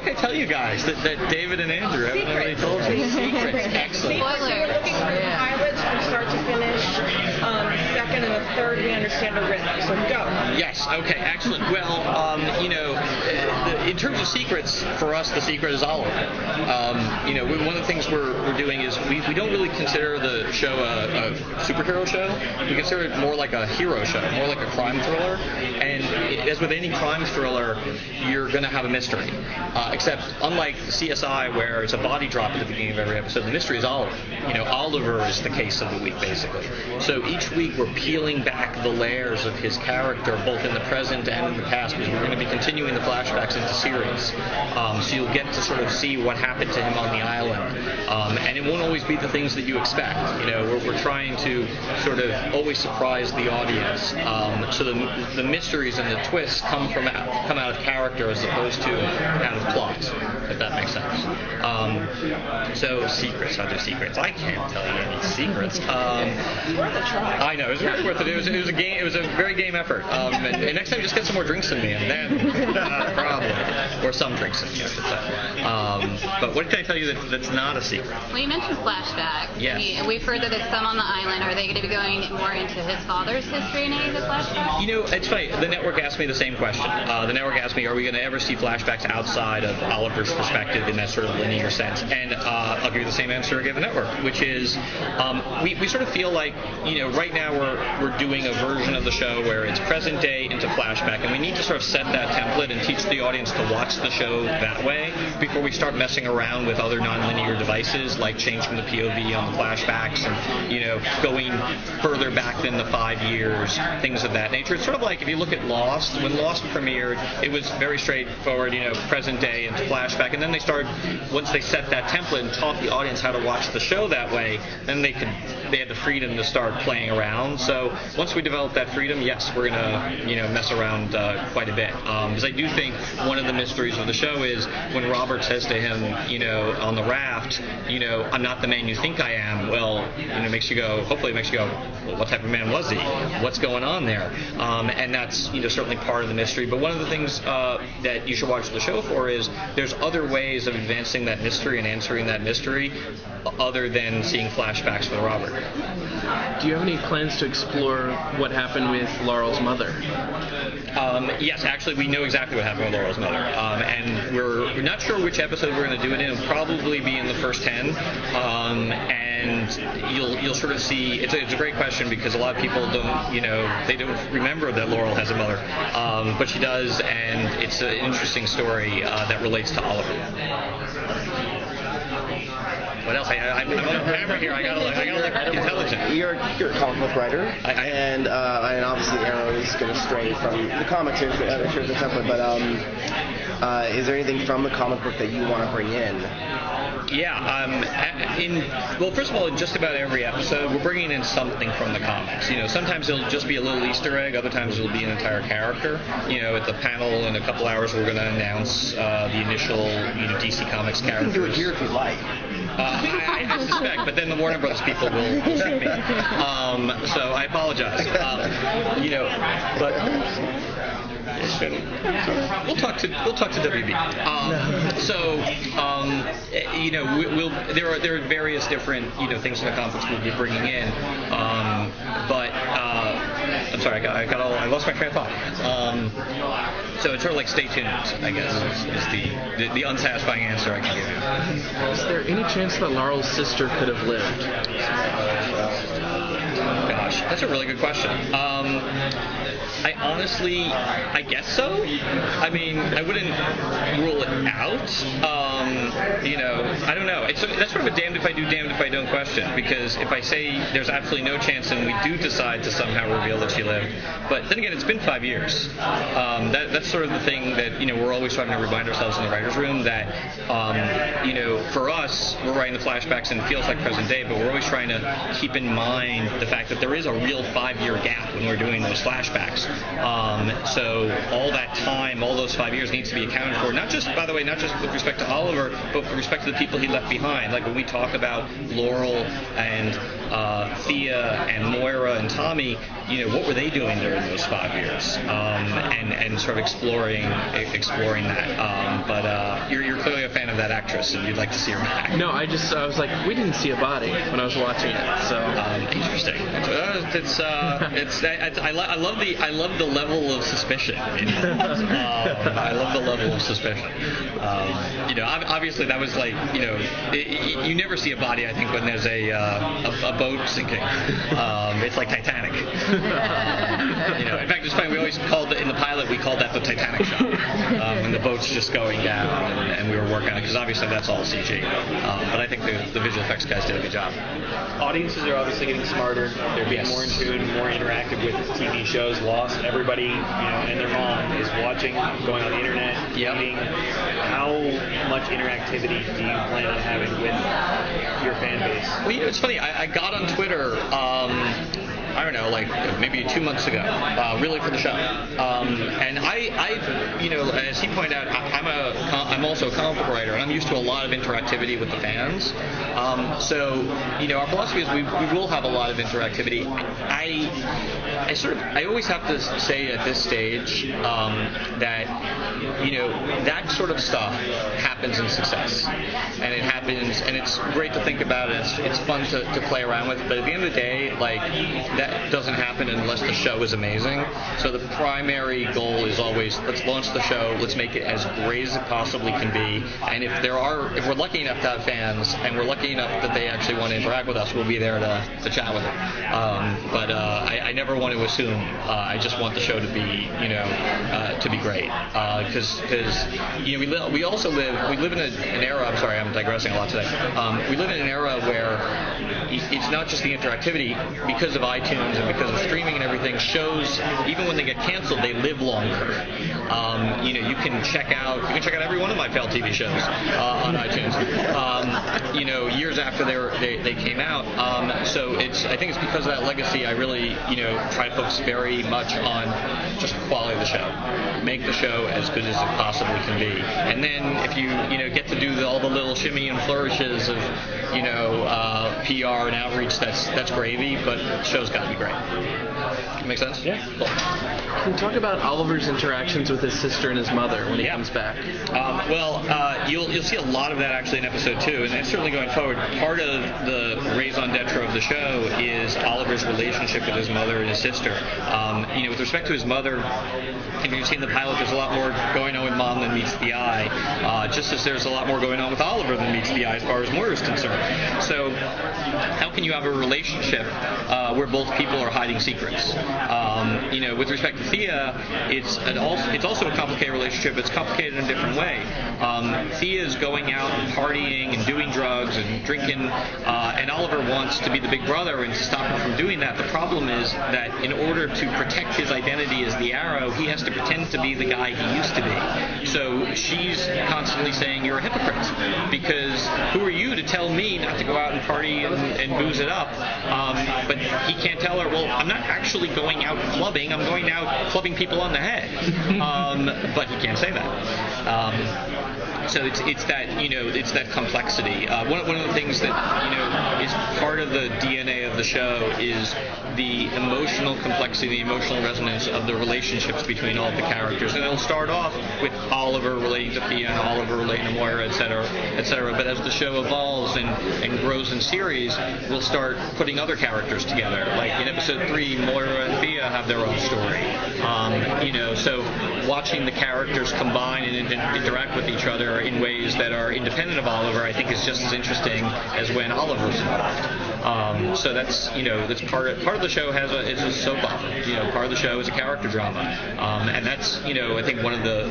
can I tell you guys that David and Andrew haven't already told you? Secrets. Excellent. We're looking for the pilots from start to finish. Second and the third, we understand are written. So go. Yes. Okay. Excellent. Well, in terms of secrets, for us, the secret is Oliver. One of the things we're doing is we don't really consider the show a superhero show. We consider it more like a hero show, more like a crime thriller. And as with any crime thriller, you're going to have a mystery. Except unlike CSI, where it's a body drop at the beginning of every episode, the mystery is Oliver. Oliver is the case of the week, basically. So each week we're peeling back the layers of his character, both in the present and in the past, because we're going to be continuing the flashbacks into series. So you'll get to sort of see what happened to him on the island. And it won't always be the things that you expect. We're trying to sort of always surprise the audience. So the mysteries and the twists come out of character as opposed to out of plot, if that makes sense. So secrets, other secrets. I can't tell you any secrets. I know, it was worth it. It was a game. It was a very game effort. And next time, just get some more drinks than me, and then not a problem. Or some drinks than me, I should say. But what can I tell you that's not a secret? Well, you mentioned flashback. Yes. We've heard that it's some on the island. Are they going to be going more into his father's history in any of the flashbacks? It's funny. The network asked me the same question. The network asked me, are we going to ever see flashbacks outside of Oliver's perspective in that sort of linear sense? And I'll give you the same answer I gave the network, which is we sort of feel like, right now we're doing a version of the show where it's present day into flashback, and we need to sort of set that template and teach the audience to watch the show that way before we start messing around with other nonlinear devices like changing the POV on the flashbacks and, going further back than the 5 years, things of that nature. It's sort of like if you look at Lost. When Lost premiered, it was very straightforward, present day into flashback, and then once they set that template and taught the audience how to watch the show that way, then they had the freedom to start playing around. So once we develop that freedom, yes, we're gonna mess around quite a bit, because I do think one of the mysteries of the show is when Robert says to him, on the raft, I'm not the man you think I am. Well, hopefully it makes you go, well, what type of man was he? What's going on there? And that's certainly part of the mystery. But one of the things that you should watch the show for is there's other ways of advancing that mystery and answering that mystery other than seeing flashbacks with Robert. Do you have any plans to explore what happened with Laurel's mother? Yes, actually, we know exactly what happened with Laurel's mother, and we're not sure which episode we're going to do it in. It'll probably be in the first 10, and you'll sort of see. It's a great question because a lot of people they don't remember that Laurel has a mother, but she does, and it's an interesting story that relates to Oliver. What else? I'm on camera here. I gotta look intelligent. You're a comic book writer, and obviously Arrow is going to stray from the comics in terms of template. But is there anything from the comic book that you want to bring in? Yeah. Well, first of all, in just about every episode, we're bringing in something from the comics. Sometimes it'll just be a little Easter egg. Other times it'll be an entire character. At the panel in a couple hours, we're going to announce the initial DC Comics characters. You can do it here if you like. I suspect, but then the Warner Brothers people will shoot me. So I apologize. But we'll talk to WB. There are various different things in the comics we'll be bringing in. But I'm sorry, I lost my train of thought. So it's sort of like stay tuned, I guess, is the unsatisfying answer I can give you. Is there any chance that Laurel's sister could have lived? Gosh, that's a really good question. I guess so. I mean, I wouldn't rule it out. I don't know. That's sort of a damned if I do, damned if I don't question, because if I say there's absolutely no chance and we do decide to somehow reveal that she lived, but then again, it's been 5 years. That's sort of the thing that, we're always trying to remind ourselves in the writer's room that, for us, we're writing the flashbacks and it feels like present day, but we're always trying to keep in mind the fact that there is a real 5-year gap when we're doing those flashbacks. So all that time, all those 5 years needs to be accounted for, not just with respect to Oliver, but with respect to the people he left behind. Like when we talk about Laurel and Thea and Moira and Tommy, what were they doing during those 5 years? And sort of exploring that. you're clearly a fan of that actress, and you'd like to see her back. No, I was like, we didn't see a body when I was watching it, so. Interesting. I love the level of suspicion. I love the level of suspicion. Obviously that was like, you never see a body, I think, when there's a boat sinking. It's like Titanic. In fact, it's funny. We always in the pilot, we called that the Titanic shot, when the boat's just going down, and we were working on it, because obviously that's all CG. But I think the visual effects guys did a good job. Audiences are obviously getting smarter. They're being more in tune, more interactive with TV shows. Lost. Everybody, and their mom is watching, going on the internet, reading. How much interactivity do you plan on having with your fan base? Well, it's funny. I got on Twitter. I don't know, like maybe 2 months ago, really for the show. And I, as he pointed out, I'm also a comic book writer, and I'm used to a lot of interactivity with the fans. So our philosophy is we will have a lot of interactivity. I always have to say at this stage that that sort of stuff happens in Success, and it happens, and it's great to think about it. It's fun to play around with, but at the end of the day, like that doesn't happen unless the show is amazing. So the primary goal is always, let's launch the show, let's make it as great as it possibly can be, and if we're lucky enough to have fans, and we're lucky enough that they actually want to interact with us, we'll be there to chat with them. But I never want to assume. I just want the show to be great, because we also live in an era. I'm sorry, I'm digressing a lot today. We live in an era where it's not just the interactivity. Because of iTunes and because of streaming and everything, shows, even when they get canceled, they live longer. You can check out every one of my failed TV shows on iTunes. Years after they came out. So I think it's because of that legacy. I really try to focus very much on just the quality of the show. Make the show as good as it possibly can be. And then if you get to do all the little shimmy and flourishes of PR and outreach, that's gravy. But the show's got to be great. Make sense? Yeah. Cool. Can you talk about Oliver's interactions with his sister and his mother when he comes back? You'll see a lot of that actually in episode 2, and certainly going forward. Part of the raison d'etre of the show is Oliver's relationship with his mother and his sister. With respect to his mother, if you've seen the pilot, there's a lot more going on with Mom than meets the eye, just as there's a lot more going on with Oliver than meets the eye as far as Moira is concerned. So how can you have a relationship where both people are hiding secrets? With respect to Thea, it's also a complicated relationship. It's complicated in a different way. Thea is going out and partying and doing drugs and drinking, and Oliver wants to be the big brother and to stop her from doing that. The problem is that in order to protect his identity as the Arrow, he has to pretend to be the guy he used to be. So she's constantly saying, you're a hypocrite, because who are you to tell me not to go out and party and booze it up? But he can't tell her, well, I'm not actually going out clubbing, I'm going out clubbing people on the head. But he can't say that. So it's that complexity. One of the things that is part of the DNA of the show is the emotional complexity, the emotional resonance of the relationships between all of the characters. And it'll start off with Oliver relating to Thea and Oliver relating to Moira, etc., etc. But as the show evolves and grows in series, we'll start putting other characters together. Like in episode 3, Moira and Thea have their own story. So watching the characters combine and interact with each other in ways that are independent of Oliver, I think is just as interesting as when Oliver's involved. So that's part of the show is a soap opera. Part of the show is a character drama, and that's I think one of the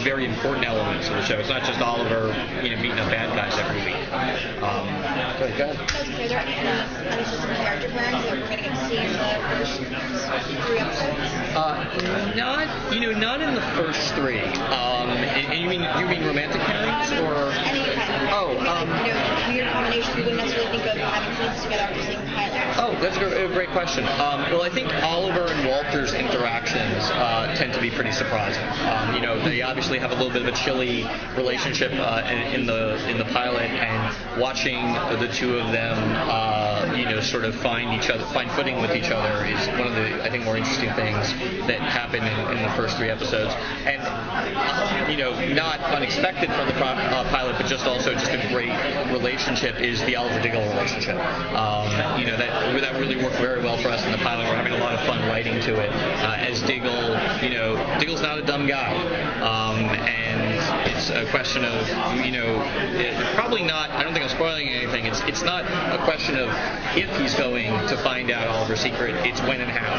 very important elements of the show. It's not just Oliver beating up bad guys every week. Go ahead. Are there any specific character plans that we're going to get to see in the first 3 episodes? Not in the first 3. And you mean romantic pairings or? Any Weird combinations we wouldn't necessarily think of having scenes together after seeing the pilot. Oh, that's a great question. Well, I think Oliver and Walter's interactions tend to be pretty surprising. They obviously have a little bit of a chilly relationship in the pilot, and watching the two of them, sort of find footing with each other is one of the, I think, more interesting things that happen in the first 3 episodes. And not unexpected from the pilot, but just also just a great relationship is the Oliver Diggle relationship. That really worked very well for us in the pilot. We're having a lot of fun writing to it. As Diggle, Diggle's not a dumb guy, and it's a question of, probably not. I don't think I'm spoiling anything. It's not a question of if he's going to find out Oliver's secret. It's when and how.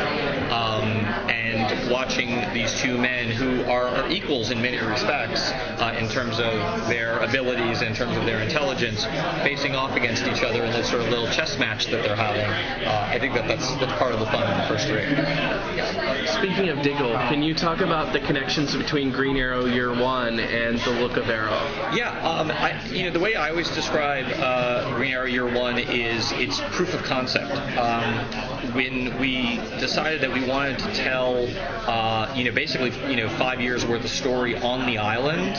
And watching these two men who are equals in many respects in terms of their abilities, in terms of their intelligence, facing off against each other in this sort of little chess match that they're having. I think that's part of the fun in the first 3. Speaking of Diggle, can you talk about the connections between Green Arrow Year One and the look of Arrow? Yeah, the way I always describe Green Arrow Year One is it's proof of concept. When we decided that we wanted to tell, basically, 5 years worth of story on the island,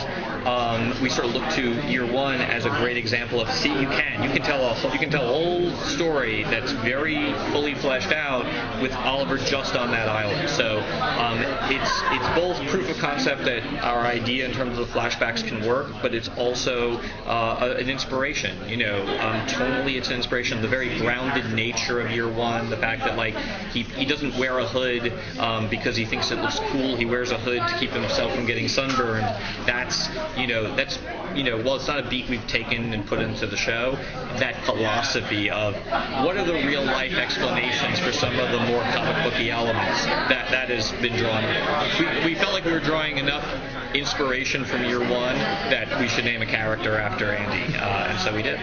we sort of looked to Year One as a great example of, see, you can tell a whole story that's very fully fleshed out with Oliver just on that island. So it's both proof of concept that our idea in terms of flashbacks can work, but it's also an inspiration. Tonally, it's an inspiration. The very grounded nature of Year One, the fact that he doesn't wear a hood because he thinks it looks cool. He wears a hood to keep himself from getting sunburned. That's while it's not a beat we've taken and put into the show, that philosophy of what are the real life explanations for some of the more comic booky elements that has been drawn. We felt like we were drawing enough inspiration from Year One that we should name a character after Andy, and so we did.